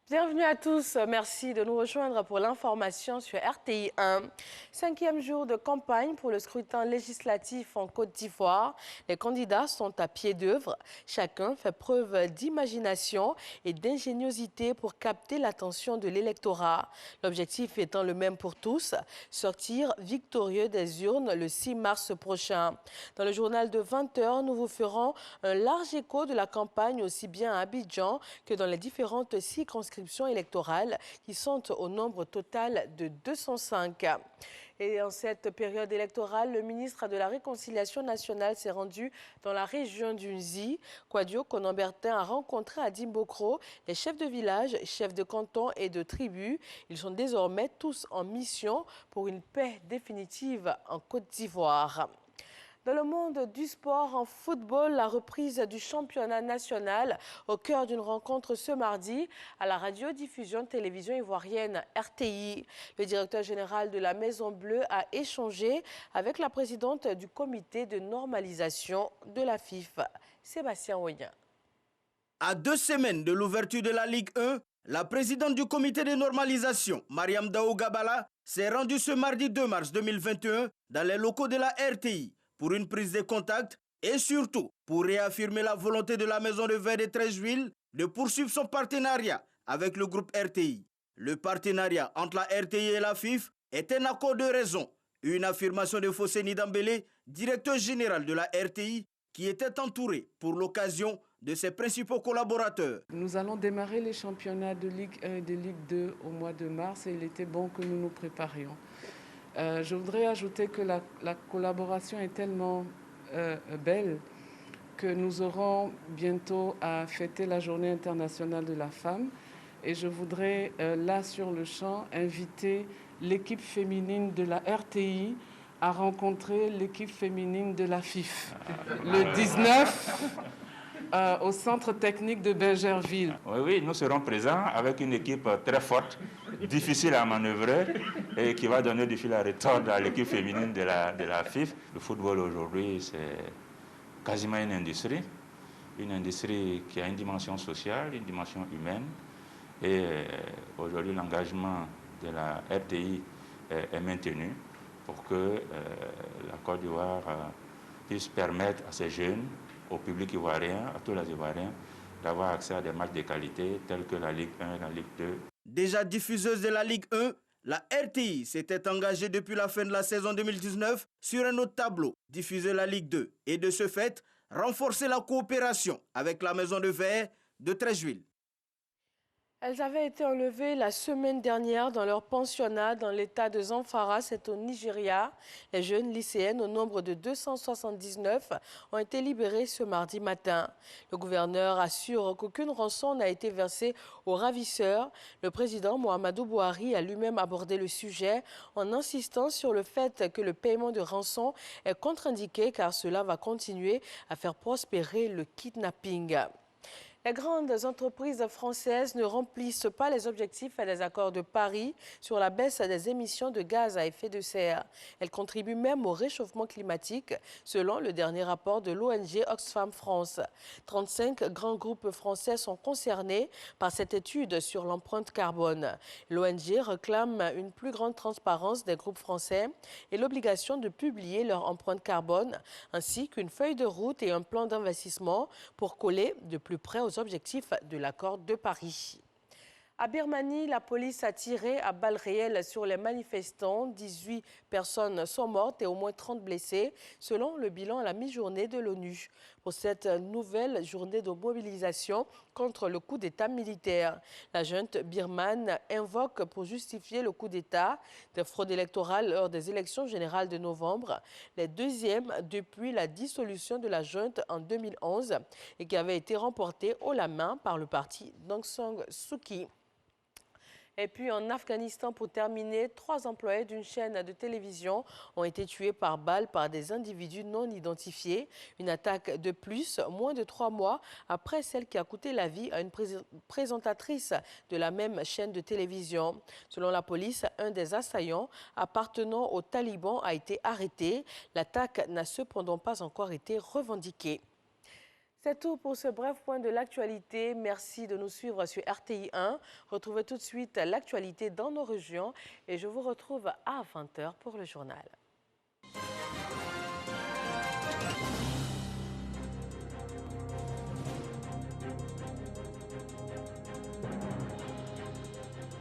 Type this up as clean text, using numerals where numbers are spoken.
Bienvenue à tous, merci de nous rejoindre pour l'information sur RTI 1. Cinquième jour de campagne pour le scrutin législatif en Côte d'Ivoire. Les candidats sont à pied d'œuvre. Chacun fait preuve d'imagination et d'ingéniosité pour capter l'attention de l'électorat. L'objectif étant le même pour tous, sortir victorieux des urnes le 6 mars prochain. Dans le journal de 20 h, nous vous ferons un large écho de la campagne aussi bien à Abidjan que dans les différentes circonscriptions électorales qui sont au nombre total de 205. Et en cette période électorale, le ministre de la Réconciliation nationale s'est rendu dans la région d'Unzi. Kwadio Konombertin a rencontré à Dimbokro les chefs de village, chefs de canton et de tribus. Ils sont désormais tous en mission pour une paix définitive en Côte d'Ivoire. Dans le monde du sport, en football, la reprise du championnat national au cœur d'une rencontre ce mardi à la radiodiffusion de télévision ivoirienne RTI. Le directeur général de la Maison Bleue a échangé avec la présidente du comité de normalisation de la FIF, Sébastien Oyen. À 2 semaines de l'ouverture de la Ligue 1, la présidente du comité de normalisation, Mariam Daou Gabala, s'est rendue ce mardi 2 mars 2021 dans les locaux de la RTI pour une prise de contact et surtout pour réaffirmer la volonté de la Maison de Verre de Treichville de poursuivre son partenariat avec le groupe RTI. Le partenariat entre la RTI et la FIF est un accord de raison. Une affirmation de Fosseni Dambélé, directeur général de la RTI, qui était entouré pour l'occasion de ses principaux collaborateurs. Nous allons démarrer les championnats de Ligue 1 et de Ligue 2 au mois de mars et il était bon que nous nous préparions. Je voudrais ajouter que la collaboration est tellement belle que nous aurons bientôt à fêter la Journée internationale de la femme. Et je voudrais, là sur le champ, inviter l'équipe féminine de la RTI à rencontrer l'équipe féminine de la FIF le 19 au centre technique de Bergerville. Oui, nous serons présents avec une équipe très forte, difficile à manœuvrer et qui va donner du fil à retordre à l'équipe féminine de la FIF. Le football aujourd'hui, c'est quasiment une industrie qui a une dimension sociale, une dimension humaine. Et aujourd'hui, l'engagement de la RTI est maintenu pour que la Côte d'Ivoire puisse permettre à ces jeunes, au public ivoirien, à tous les Ivoiriens, d'avoir accès à des matchs de qualité tels que la Ligue 1 et la Ligue 2. Déjà diffuseuse de la Ligue 1, la RTI s'était engagée depuis la fin de la saison 2019 sur un autre tableau, diffuser la Ligue 2, et de ce fait, renforcer la coopération avec la Maison de Verre de Treichville. Elles avaient été enlevées la semaine dernière dans leur pensionnat dans l'état de Zamfara, c'est au Nigeria. Les jeunes lycéennes, au nombre de 279, ont été libérées ce mardi matin. Le gouverneur assure qu'aucune rançon n'a été versée aux ravisseurs. Le président Mohamedou Buhari a lui-même abordé le sujet en insistant sur le fait que le paiement de rançon est contre-indiqué car cela va continuer à faire prospérer le kidnapping. Les grandes entreprises françaises ne remplissent pas les objectifs et les accords de Paris sur la baisse des émissions de gaz à effet de serre. Elles contribuent même au réchauffement climatique, selon le dernier rapport de l'ONG Oxfam France. 35 grands groupes français sont concernés par cette étude sur l'empreinte carbone. L'ONG réclame une plus grande transparence des groupes français et l'obligation de publier leur empreinte carbone, ainsi qu'une feuille de route et un plan d'investissement pour coller de plus près aux objectifs de l'accord de Paris. À Birmanie, la police a tiré à balles réelles sur les manifestants. 18 personnes sont mortes et au moins 30 blessées, selon le bilan à la mi-journée de l'ONU. Pour cette nouvelle journée de mobilisation contre le coup d'État militaire, la junte birmane invoque pour justifier le coup d'État des fraudes électorales lors des élections générales de novembre, les deuxièmes depuis la dissolution de la junte en 2011 et qui avait été remportée haut la main par le parti d'Aung San Suu Kyi. Et puis en Afghanistan, pour terminer, 3 employés d'une chaîne de télévision ont été tués par balle par des individus non identifiés. Une attaque de plus, moins de 3 mois après celle qui a coûté la vie à une présentatrice de la même chaîne de télévision. Selon la police, un des assaillants appartenant aux talibans a été arrêté. L'attaque n'a cependant pas encore été revendiquée. C'est tout pour ce bref point de l'actualité. Merci de nous suivre sur RTI 1. Retrouvez tout de suite l'actualité dans nos régions et je vous retrouve à 20 h pour le journal.